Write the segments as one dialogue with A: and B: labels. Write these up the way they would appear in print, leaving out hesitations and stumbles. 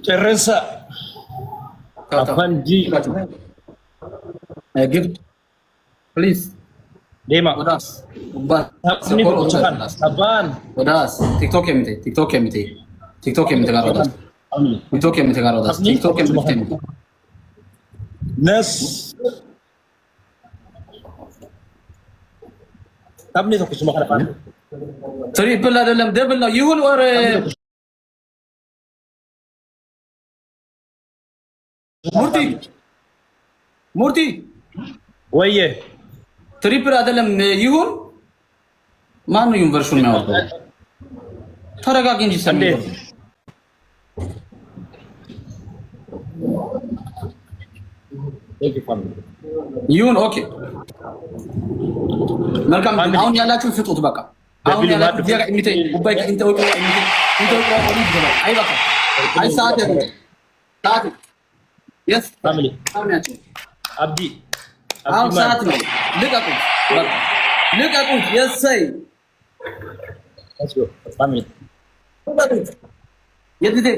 A: ጨረሰ አፈንጂ
B: gift please
A: ዴማ
B: ወዳስ ኡባ
A: ሰባን
B: ወዳስ ቲክቶክ የምቴ ጋር ወዳስ ቲክቶክ የምቴ ጋር ወዳስ ቲክቶክ የምቴ
A: ነስ ታብኔ ተኩስ ማከራፋ
B: ትሪፕል አይደለም ደብል ነው ይሁን ወር ሙርቲ
A: ወየ
B: ትሪፕል አይደለም ይሁን ማን ነው ዩኒቨርሲቲውን የሚያወጣው? ተረጋጊ እንጂ ሰንዴ ይሁን ኦኬ መልካም አሁን ያላችሁ ፍጡት በቃ አሁን ያላችሁ ዲያ ኢሚቴ ጉባኤ ኢንተውቆ አይበቃ አይ ሰዓት የስ
A: ፋሚሊ
B: አምናችሁ
A: አብዲ
B: አሁን ሰዓት ነው ልቀቁ በቃ ልቀቁ የሰይ
A: let's go ፋሚሊ
B: የድቴ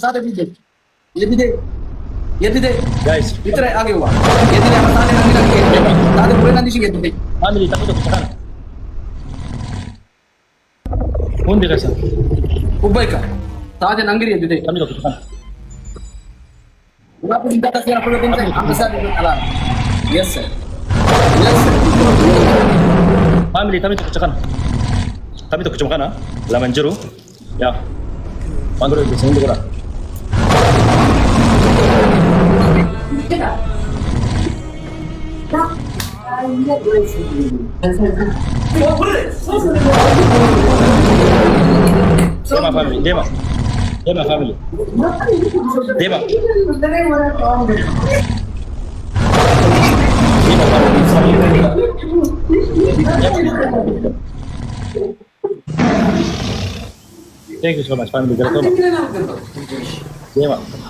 B: ሰዓት ቢደ የድቴ
A: guys
B: इतने आगे हुआ ये दिन बताने लगे ताकि पूरे ना दिशे ये
A: family takut aku sana undi kasa
B: उबाई का ताकि नंगरी ये दिन
A: kami takut sana
B: उन्हें पुलिस का सियार पूरे दिन से हम साथ दिन अला yes sir
A: family kami takut sana laman jero ya mangro itu sendiri kora Dema family, Dema family, Dema Thank you so much family, Dema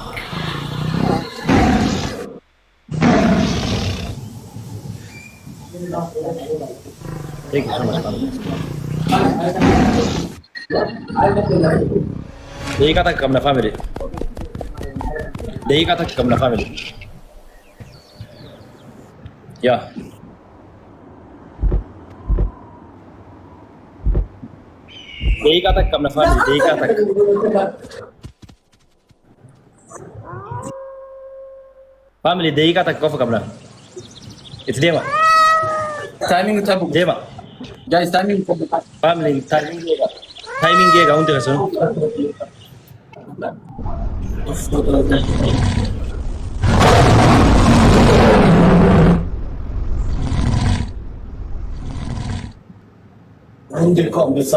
A: Thank you so much family. Deika tak kamna family. Ya. Deika tak kamna family. Family deika tak kofa kamna. It's Dema.
B: Timing तब
A: Dema.
B: Guys timing
A: Family timing dia kau untuk kasih.
B: Hindi ko bisa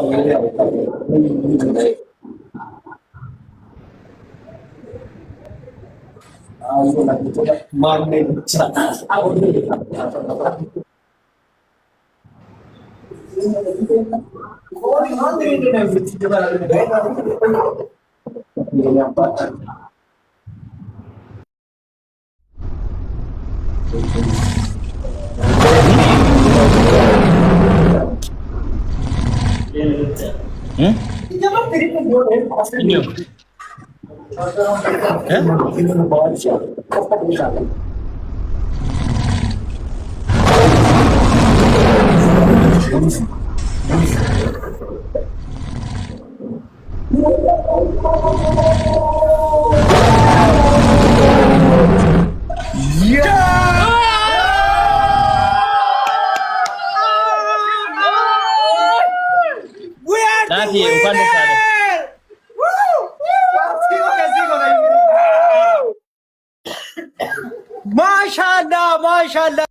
A: Nanti bukan di sana.
C: ማሻአላ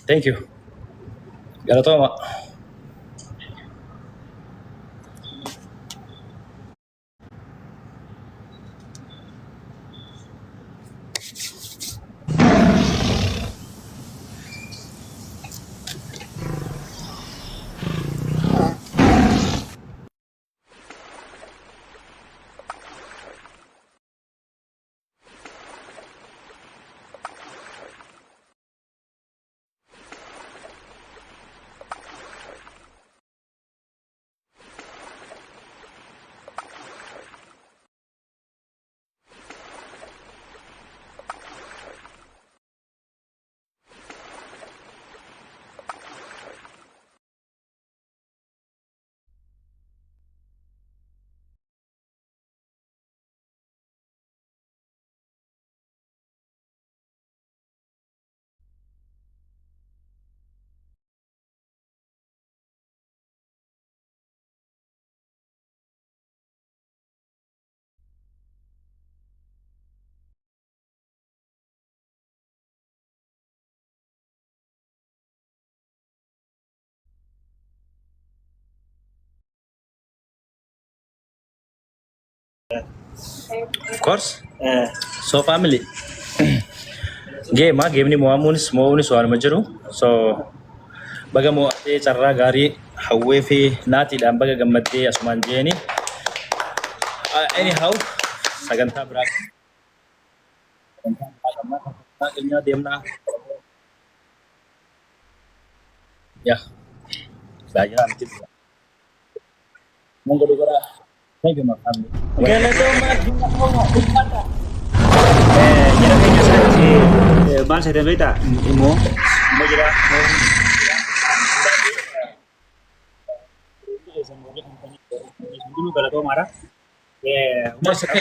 A: Thank you. Galatoma. Of course. So family. Game ni mo'amunis waan jiru. So baga mo'atee carraa gaarii hawwee fi naatiidhaan baga gammaddee asumaan jeeni. Anyhow, sagantaa biraa. Sagantaa keenyaa deemnaa. Ya. Belajar nanti. Monggo dogara. Thank you, my family.
C: Jadi kayaknya saya si ban saya tembak tak?
A: Imo. Mau jira.
C: Dulu kalau kau marah,
A: Mas ke.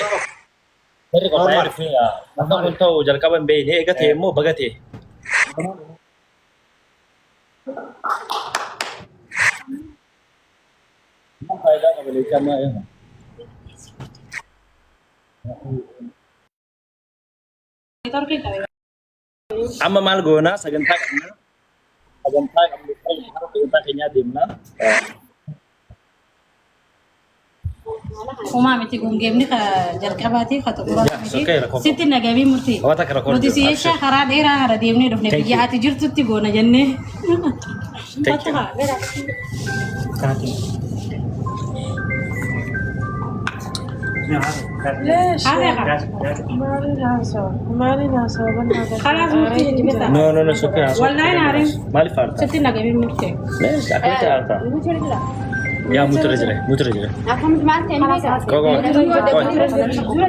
A: Dari kau bayar fee ya. Maka untuk jalan kawan bay ni, egat mo bagat he. Mau faida ka balik sama ya. Amma mal gona sagantaa keenya deemna.
D: Uma miti gunggemni ka jalqabati ka tokko sitti nagabi murti
A: Wata kara korte.
D: murti siya khara dheeraa hara deemne dhufne biyya ati jirtutti goona jenne
A: Thank you.
E: ليش؟
D: هذا
E: ما لنا سوا
D: خلاص مurti jibita
A: No, it's okay.
D: wallahi naarin
A: Mali farta.
D: sitti nagabi murti
A: Yes, aku tak tahu. Ya, muter aja deh.
F: Aku mau makan,
A: Kau.
F: dua